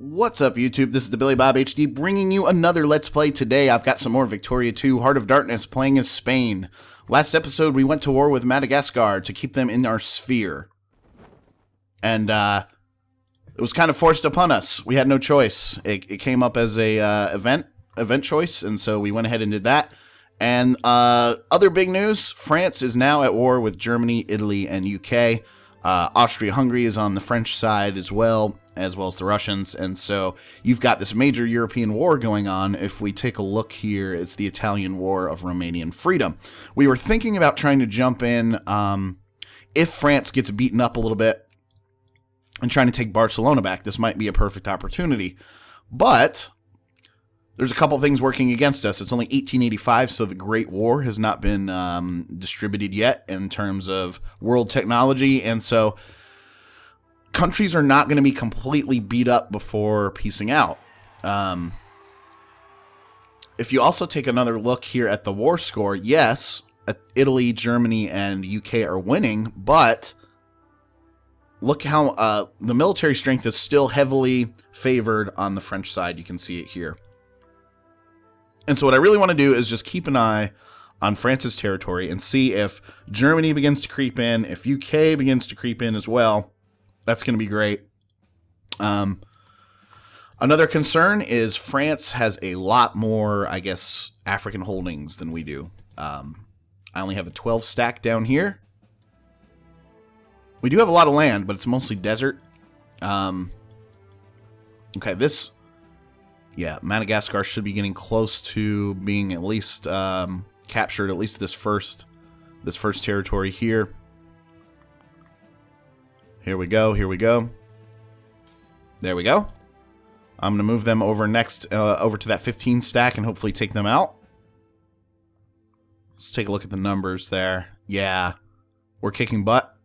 What's up, YouTube? This is TheBillyBobHD bringing you another Let's Play today. I've got some more Victoria 2 Heart of Darkness playing as Spain. Last episode, we went to war with Madagascar to keep them in our sphere. And, it was kind of forced upon us. We had no choice. It came up as a event choice, and so we went ahead and did that. And other big news, France is now at war with Germany, Italy, and UK. Austria-Hungary is on the French side as well as the Russians, and so you've got this major European war going on. If we take a look here, it's the Italian War of Romanian Freedom. We were thinking about trying to jump in if France gets beaten up a little bit and trying to take Barcelona back. This might be a perfect opportunity, but there's a couple things working against us. It's only 1885, so the Great War has not been distributed yet in terms of world technology, and so countries are not going to be completely beat up before piecing out. If you also take another look here at the war score, yes, Italy, Germany, and UK are winning, but look how the military strength is still heavily favored on the French side. You can see it here. And so what I really want to do is just keep an eye on France's territory and see if Germany begins to creep in, if UK begins to creep in as well. That's going to be great. Another concern is France has a lot more, I guess, African holdings than we do. I only have a 12 stack down here. We do have a lot of land, but it's mostly desert. Okay, this... Yeah, Madagascar should be getting close to being at least captured, at least this first territory here. Here we go, here we go. There we go. I'm going to move them over next, over to that 15 stack and hopefully take them out. Let's take a look at the numbers there. Yeah, we're kicking butt.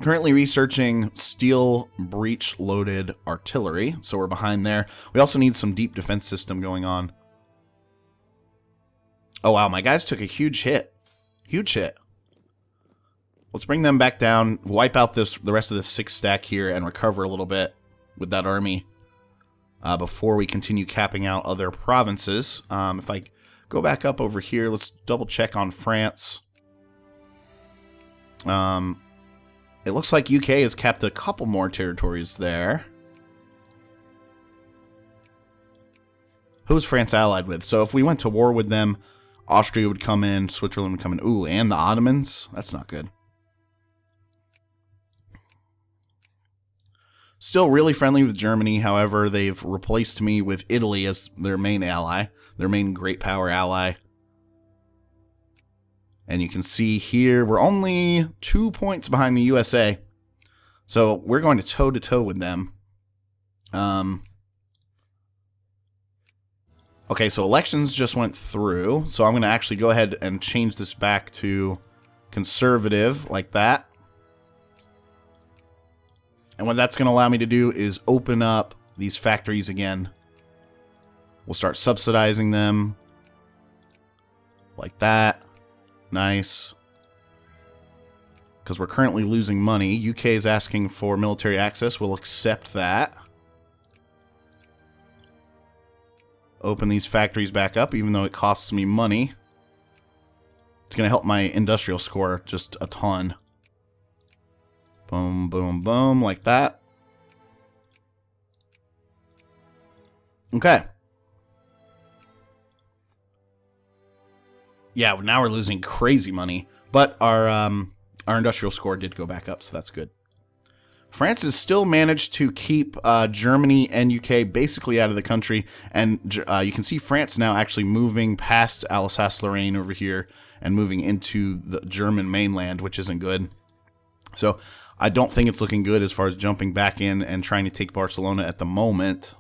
Currently researching steel breech-loaded artillery, so we're behind there. We also need some deep defense system going on. Oh, wow, my guys took a huge hit. Huge hit. Let's bring them back down, wipe out the rest of this 6 stack here, and recover a little bit with that army before we continue capping out other provinces. If I go back up over here, let's double-check on France. It looks like UK has capped a couple more territories there. Who's France allied with? So if we went to war with them, Austria would come in, Switzerland would come in. Ooh, and the Ottomans? That's not good. Still really friendly with Germany. However, they've replaced me with Italy as their main ally, their main great power ally. And you can see here, we're only 2 points behind the USA. So we're going to toe-to-toe with them. Okay, so elections just went through. So I'm going to actually go ahead and change this back to conservative, like that. And what that's going to allow me to do is open up these factories again. We'll start subsidizing them. Like that. Nice. Because we're currently losing money. UK is asking for military access. We'll accept that. Open these factories back up, even though it costs me money. It's going to help my industrial score just a ton. Boom, boom, boom, like that. Okay. Yeah, now we're losing crazy money, but our industrial score did go back up, so that's good. France has still managed to keep Germany and UK basically out of the country, and you can see France now actually moving past Alsace-Lorraine over here and moving into the German mainland, which isn't good. So I don't think it's looking good as far as jumping back in and trying to take Barcelona at the moment.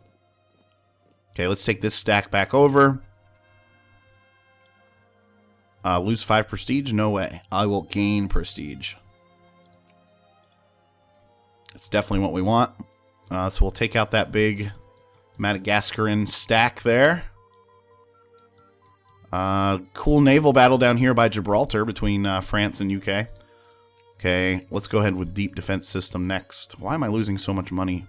Okay, let's take this stack back over. Lose 5 prestige? No way. I will gain prestige. That's definitely what we want. So we'll take out that big Madagascaran stack there. Cool naval battle down here by Gibraltar between France and UK. Okay, let's go ahead with deep defense system next. Why am I losing so much money?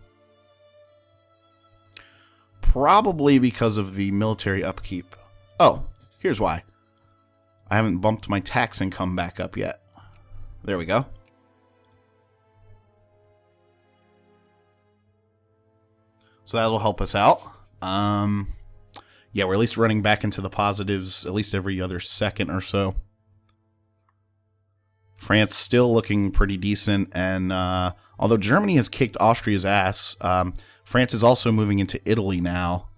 probably because of the military upkeep. Oh, here's why. I haven't bumped my tax income back up yet. There we go. So that'll help us out. Yeah, we're at least running back into the positives at least every other second or so. France still looking pretty decent, and although Germany has kicked Austria's ass, France is also moving into Italy now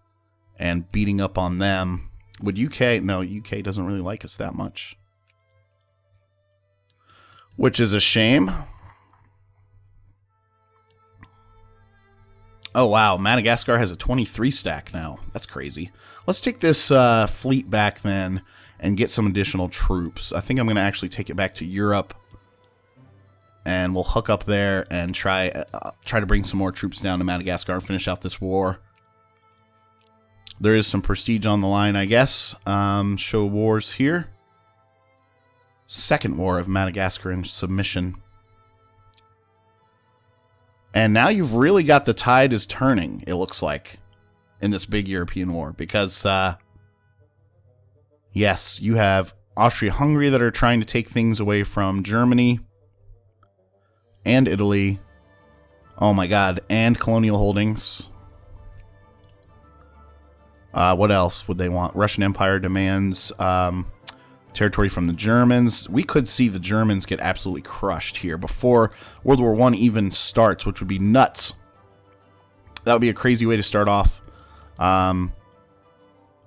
and beating up on them. Would UK? No, UK doesn't really like us that much, which is a shame. Oh, wow. Madagascar has a 23 stack now. That's crazy. Let's take this fleet back then and get some additional troops. I think I'm going to actually take it back to Europe. And we'll hook up there and try to bring some more troops down to Madagascar and finish out this war. There is some prestige on the line, I guess. Show wars here. Second war of Madagascar in submission. And now you've really got the tide is turning, it looks like, in this big European war. Because, yes, you have Austria-Hungary that are trying to take things away from Germany and Italy. Oh my god, and colonial holdings. What else would they want? Russian Empire demands territory from the Germans. We could see the Germans get absolutely crushed here before World War I even starts, which would be nuts. That would be a crazy way to start off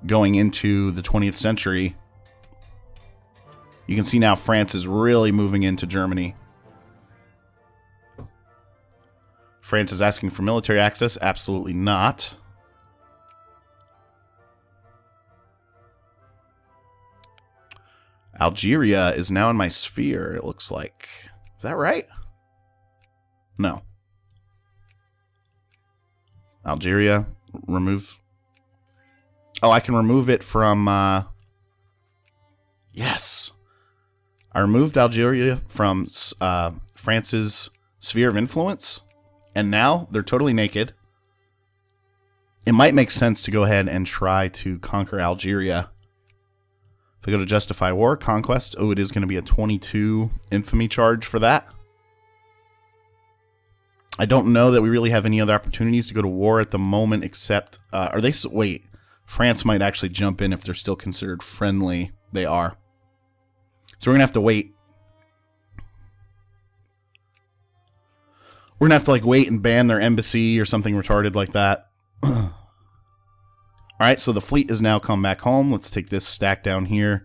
going into the 20th century. You can see now France is really moving into Germany. France is asking for military access. Absolutely not. Algeria is now in my sphere, it looks like. Is that right? No. Algeria, remove. Oh, I can remove it from... Yes. I removed Algeria from France's sphere of influence. And now they're totally naked. It might make sense to go ahead and try to conquer Algeria. If I go to justify war, conquest, oh, it is going to be a 22 infamy charge for that. I don't know that we really have any other opportunities to go to war at the moment except, are they, wait, France might actually jump in if they're still considered friendly. They are. So we're going to have to wait. We're going to have to, like, wait and ban their embassy or something retarded like that. Alright, so the fleet has now come back home. Let's take this stack down here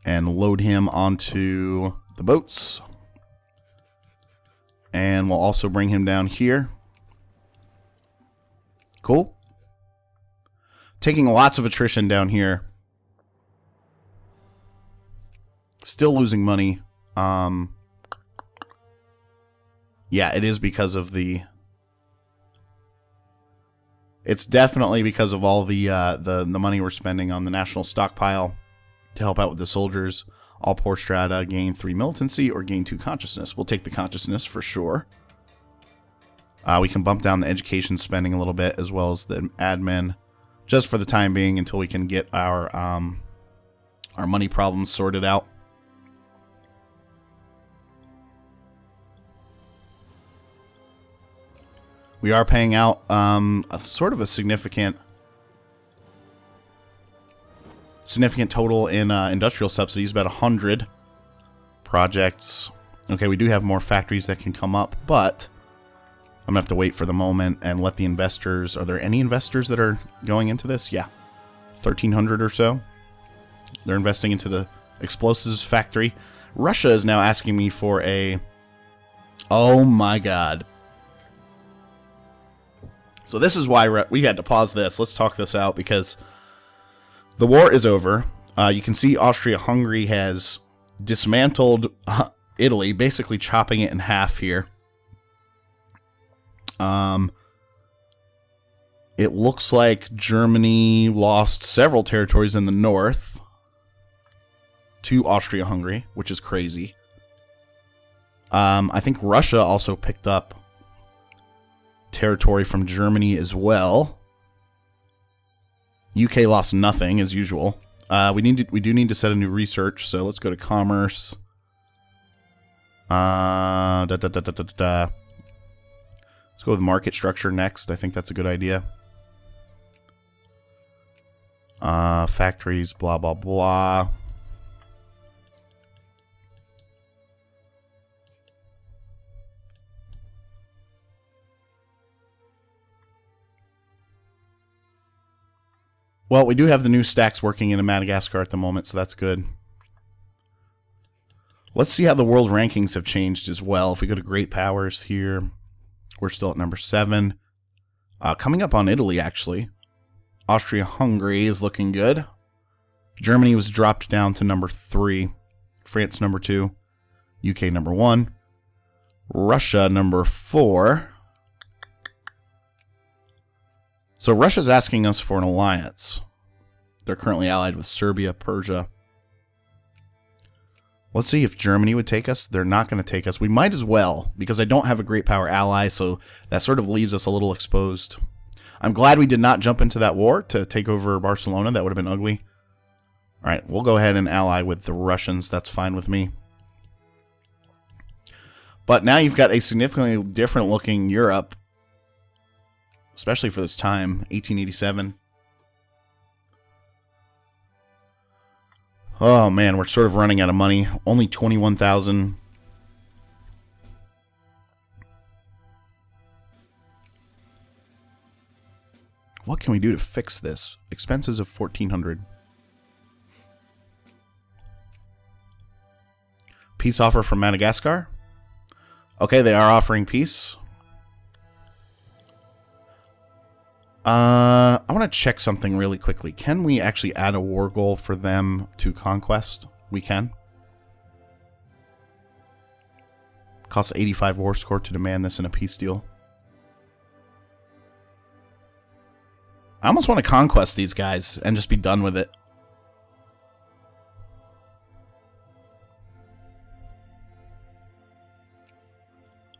and load him onto the boats. And we'll also bring him down here. Cool. Taking lots of attrition down here. Still losing money. Yeah, it is because of the... It's definitely because of all the money we're spending on the national stockpile to help out with the soldiers. All poor strata gain 3 militancy or gain 2 consciousness. We'll take the consciousness for sure. We can bump down the education spending a little bit as well as the admin, just for the time being until we can get our money problems sorted out. We are paying out a sort of a significant total in industrial subsidies, about 100 projects. Okay, we do have more factories that can come up, but I'm going to have to wait for the moment and let the investors... Are there any investors that are going into this? Yeah, 1,300 or so. They're investing into the explosives factory. Russia is now asking me for a... Oh my god. So this is why we had to pause this. Let's talk this out because the war is over. You can see Austria-Hungary has dismantled Italy, basically chopping it in half here. It looks like Germany lost several territories in the north to Austria-Hungary, which is crazy. I think Russia also picked up territory from Germany as well. UK lost nothing as usual. We do need to set a new research, so let's go to commerce. Let's go with market structure next. I think that's a good idea. Factories, blah blah blah. Well, we do have the new stacks working in Madagascar at the moment, so that's good. Let's see how the world rankings have changed as well. If we go to Great Powers here, we're still at number 7. Coming up on Italy, actually. Austria-Hungary is looking good. Germany was dropped down to number 3. France number 2. UK number 1. Russia number 4. So Russia's asking us for an alliance. They're currently allied with Serbia, Persia. Let's see if Germany would take us. They're not going to take us. We might as well, because I don't have a great power ally, so that sort of leaves us a little exposed. I'm glad we did not jump into that war to take over Barcelona. That would have been ugly. All right, we'll go ahead and ally with the Russians. That's fine with me. But now you've got a significantly different looking Europe, especially for this time, 1887. Oh man, we're sort of running out of money. Only 21,000. What can we do to fix this? Expenses of 1,400. Peace offer from Madagascar. Okay, they are offering peace. I want to check something really quickly. Can we actually add a war goal for them to conquest? We can. Costs 85 war score to demand this in a peace deal. I almost want to conquest these guys and just be done with it.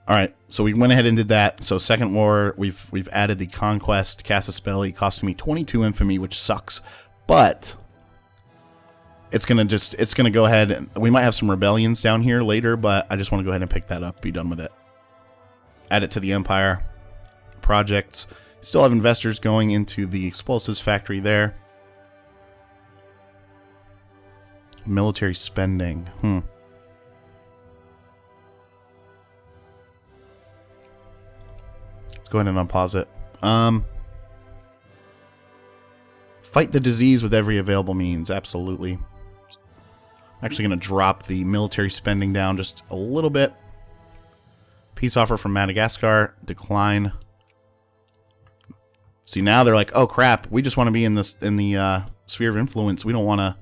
All right, so we went ahead and did that. So second war, we've added the conquest, Casus Belli, costing me 22 infamy, which sucks. But it's gonna go ahead. And we might have some rebellions down here later, but I just want to go ahead and pick that up, be done with it. Add it to the empire. Projects. Still have investors going into the explosives factory there. Military spending. Let's go ahead and unpause it. Fight the disease with every available means. Absolutely. I'm actually going to drop the military spending down just a little bit. Peace offer from Madagascar. Decline. See, now they're like, oh crap, we just want to be in the sphere of influence. We don't want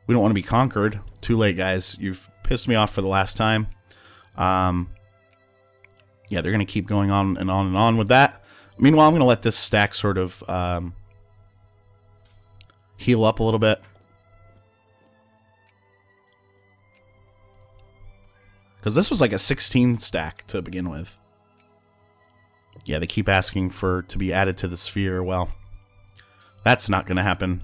to be conquered. Too late, guys. You've pissed me off for the last time. Yeah, they're going to keep going on and on and on with that. Meanwhile, I'm going to let this stack sort of heal up a little bit. Because this was like a 16 stack to begin with. Yeah, they keep asking to be added to the sphere. Well, that's not going to happen.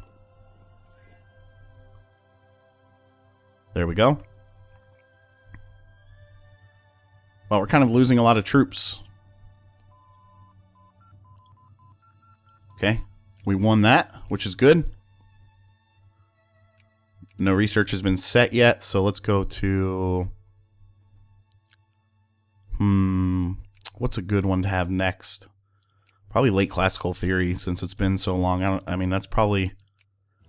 There we go. Well, we're kind of losing a lot of troops. Okay, we won that, which is good. No research has been set yet, so let's go to... what's a good one to have next? Probably late classical theory, since it's been so long. I mean, that's probably...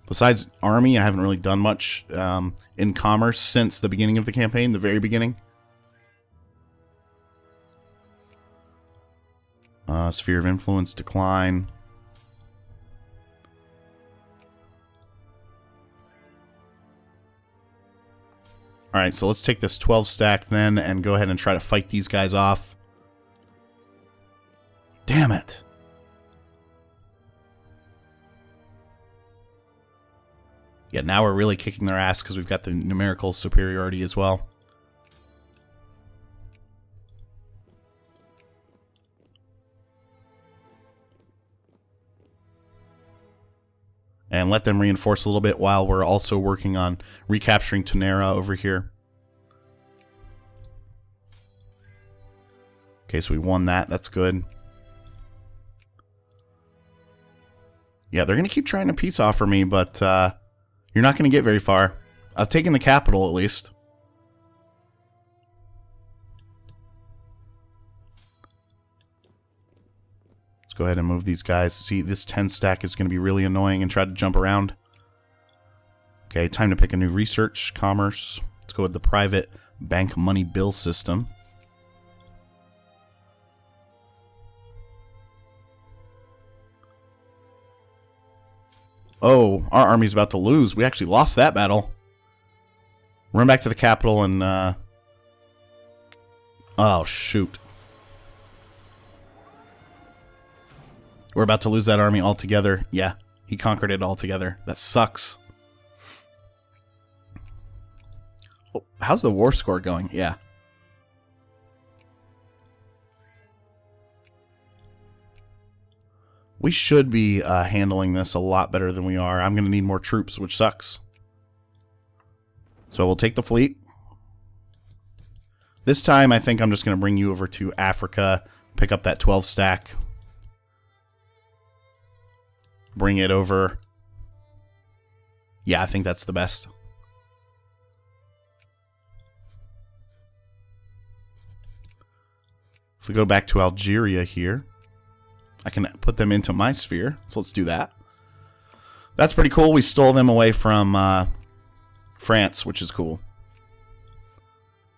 Besides army, I haven't really done much in commerce since the beginning of the campaign, the very beginning. Sphere of influence, decline. Alright, so let's take this 12 stack then and go ahead and try to fight these guys off. Damn it. Yeah, now we're really kicking their ass because we've got the numerical superiority as well. and let them reinforce a little bit while we're also working on recapturing Tenera over here. Okay, so we won that. That's good. Yeah, they're going to keep trying to peace offer me, but you're not going to get very far. I've taken the capital, at least. Let's go ahead and move these guys. See, this 10 stack is going to be really annoying and try to jump around. Okay, time to pick a new research, commerce. Let's go with the private bank money bill system. Oh, our army's about to lose. We actually lost that battle. Run back to the capital and, oh, shoot. We're about to lose that army altogether. Yeah, he conquered it altogether. That sucks. Oh, how's the war score going? Yeah. We should be handling this a lot better than we are. I'm going to need more troops, which sucks. So we'll take the fleet. This time, I think I'm just going to bring you over to Africa, pick up that 12 stack. Bring it over. Yeah, I think that's the best. If we go back to Algeria here, I can put them into my sphere. So let's do that. That's pretty cool. We stole them away from France, which is cool.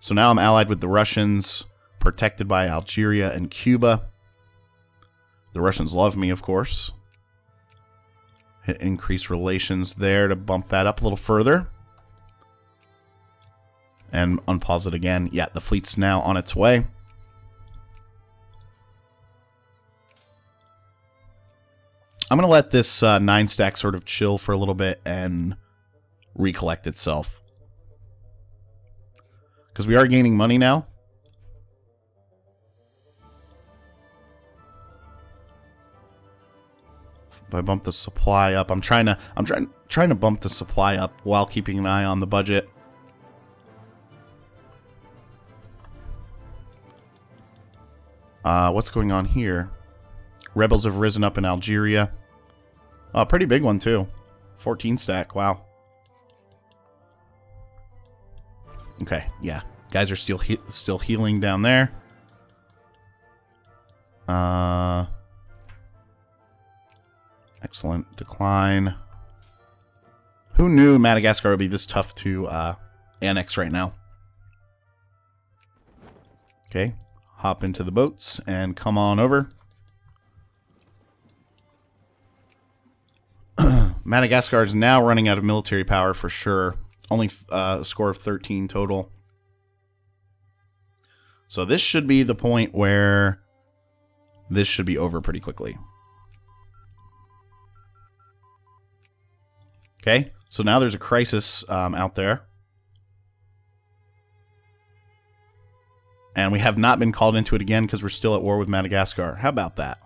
So now I'm allied with the Russians, protected by Algeria and Cuba. The Russians love me, of course. Hit increase relations there to bump that up a little further. And unpause it again. Yeah, the fleet's now on its way. I'm going to let this 9 stack sort of chill for a little bit and recollect itself. Because we are gaining money now. If I bump the supply up, I'm trying to bump the supply up while keeping an eye on the budget. What's going on here? Rebels have risen up in Algeria. Oh, a pretty big one too. 14 stack. Wow. Okay, yeah. Guys are still healing down there. Excellent. Decline. Who knew Madagascar would be this tough to annex right now? Okay. Hop into the boats and come on over. Madagascar is now running out of military power for sure. Only a score of 13 total. So this should be the point where this should be over pretty quickly. Okay, so now there's a crisis out there. And we have not been called into it again because we're still at war with Madagascar. How about that?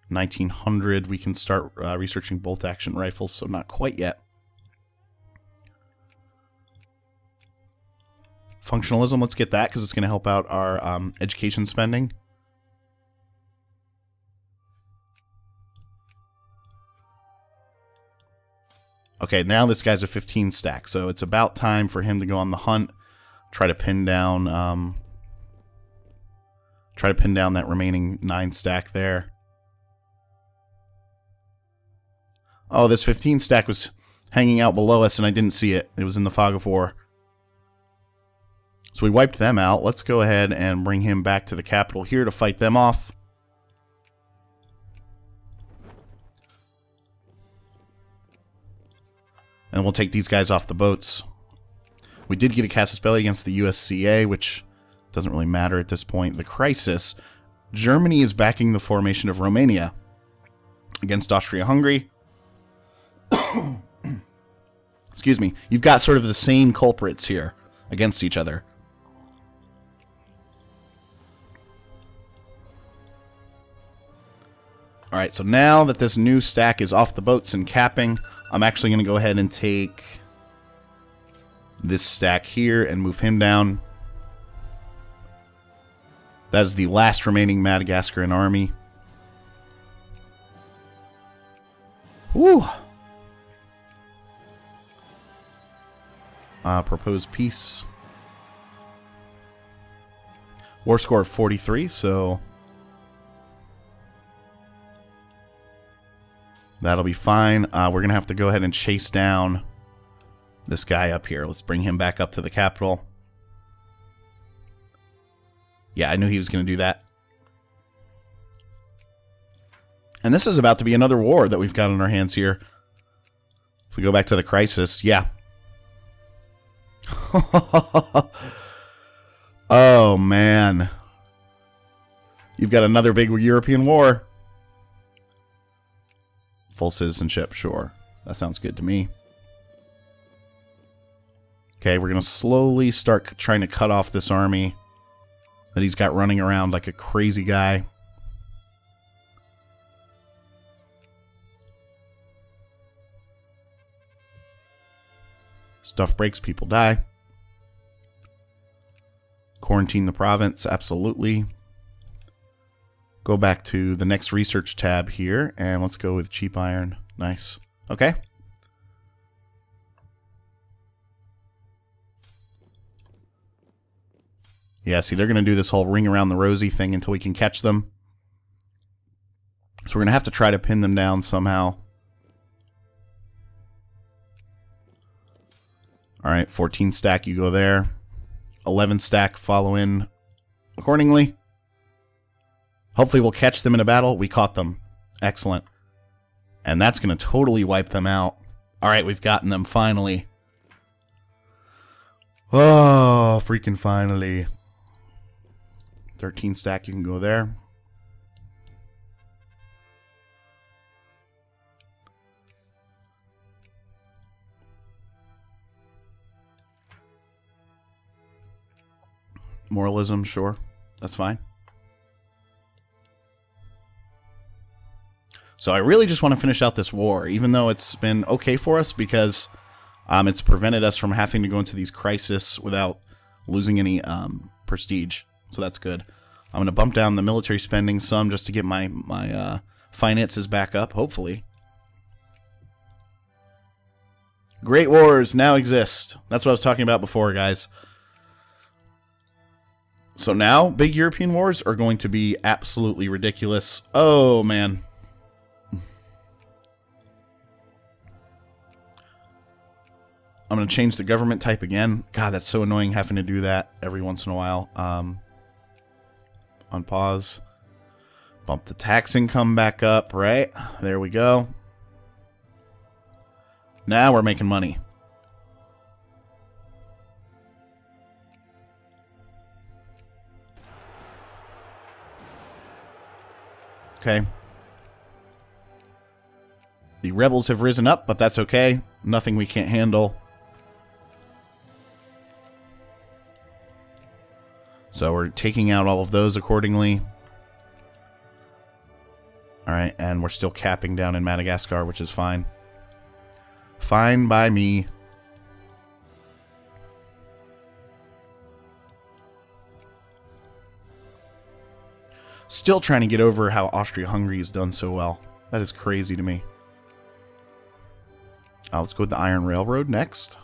1900, we can start researching bolt-action rifles, so not quite yet. Functionalism, let's get that because it's going to help out our education spending. Okay, now this guy's a 15 stack, so it's about time for him to go on the hunt, try to pin down that remaining 9 stack there. Oh, this 15 stack was hanging out below us and I didn't see it. It was in the fog of war. So we wiped them out. Let's go ahead and bring him back to the capital here to fight them off. And we'll take these guys off the boats. We did get a casus belli against the USCA, which doesn't really matter at this point. The crisis. Germany is backing the formation of Romania against Austria-Hungary. Excuse me. You've got sort of the same culprits here against each other. Alright, so now that this new stack is off the boats and capping, I'm actually going to go ahead and take this stack here and move him down. That is the last remaining Madagascaran army. Woo! Proposed peace. War score of 43, so that'll be fine. We're going to have to go ahead and chase down this guy up here. Let's bring him back up to the capital. Yeah, I knew he was going to do that. And this is about to be another war that we've got on our hands here. If we go back to the crisis, yeah. Oh, man. You've got another big European war. Full citizenship, sure. That sounds good to me. Okay, we're going to slowly start trying to cut off this army that he's got running around like a crazy guy. Stuff breaks, people die. Quarantine the province, absolutely. Go back to the next research tab here, and let's go with cheap iron. Nice. Okay. Yeah, see, they're going to do this whole ring around the rosy thing until we can catch them. So we're going to have to try to pin them down somehow. Alright, 14 stack, you go there. 11 stack, follow in accordingly. Hopefully we'll catch them in a battle. We caught them. Excellent. And that's going to totally wipe them out. Alright, we've gotten them finally. Oh, freaking finally. 13 stack, you can go there. Moralism, sure. That's fine. So I really just want to finish out this war, even though it's been okay for us because it's prevented us from having to go into these crises without losing any prestige. So that's good. I'm going to bump down the military spending some just to get my finances back up, hopefully. Great wars now exist. That's what I was talking about before, guys. So now, big European wars are going to be absolutely ridiculous. Oh, man. I'm going to change the government type again. God, that's so annoying having to do that every once in a while. On pause. Bump the tax income back up, right? There we go. Now we're making money. Okay. The rebels have risen up, but that's okay. Nothing we can't handle. So we're taking out all of those accordingly. Alright, and we're still capping down in Madagascar, which is fine. Fine by me. Still trying to get over how Austria-Hungary has done so well. That is crazy to me. Let's go with the Iron Railroad next.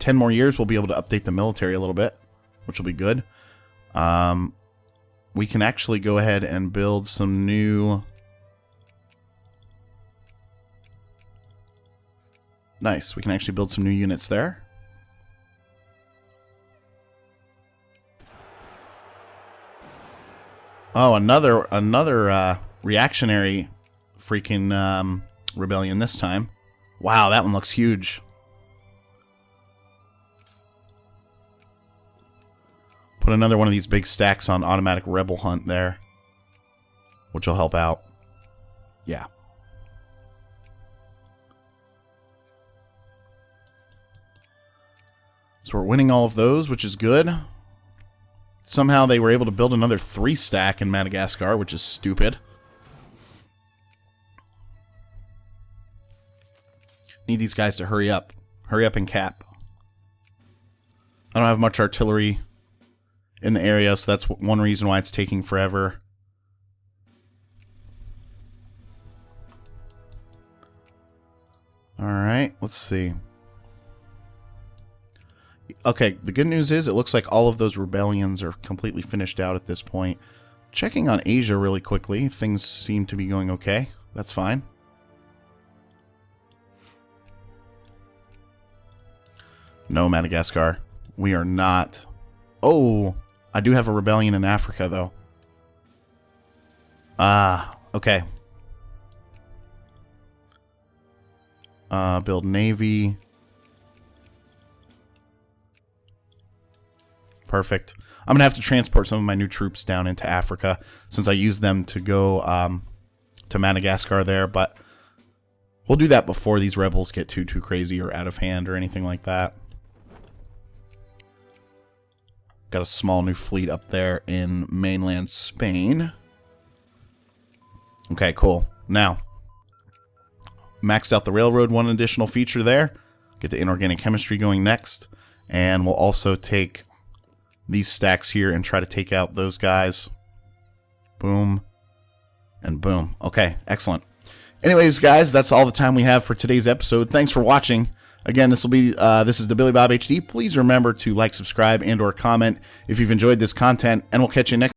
10 more years, we'll be able to update the military a little bit, which will be good. We can actually go ahead and build some new... Nice, we can actually build some new units there. Oh, another reactionary freaking rebellion this time. Wow, that one looks huge. Put another one of these big stacks on automatic rebel hunt there, which will help out. Yeah. So we're winning all of those, which is good. Somehow they were able to build another 3-stack in Madagascar, which is stupid. Need these guys to hurry up. Hurry up and cap. I don't have much artillery in the area, so that's one reason why it's taking forever. Alright, let's see. Okay, the good news is it looks like all of those rebellions are completely finished out at this point. Checking on Asia really quickly. Things seem to be going okay. That's fine. No, Madagascar. We are not. Oh, I do have a rebellion in Africa, though. Ah, okay. Build navy. Perfect. I'm going to have to transport some of my new troops down into Africa since I used them to go to Madagascar there, but we'll do that before these rebels get too crazy or out of hand or anything like that. Got a small new fleet up there in mainland Spain. Okay, cool. Now, maxed out the railroad, one additional feature there. Get the inorganic chemistry going next. And we'll also take these stacks here and try to take out those guys. Boom. And boom. Okay, excellent. Anyways, guys, that's all the time we have for today's episode. Thanks for watching. Again, this is TheBillyBobHD. Please remember to like, subscribe, and/or comment if you've enjoyed this content, and we'll catch you next.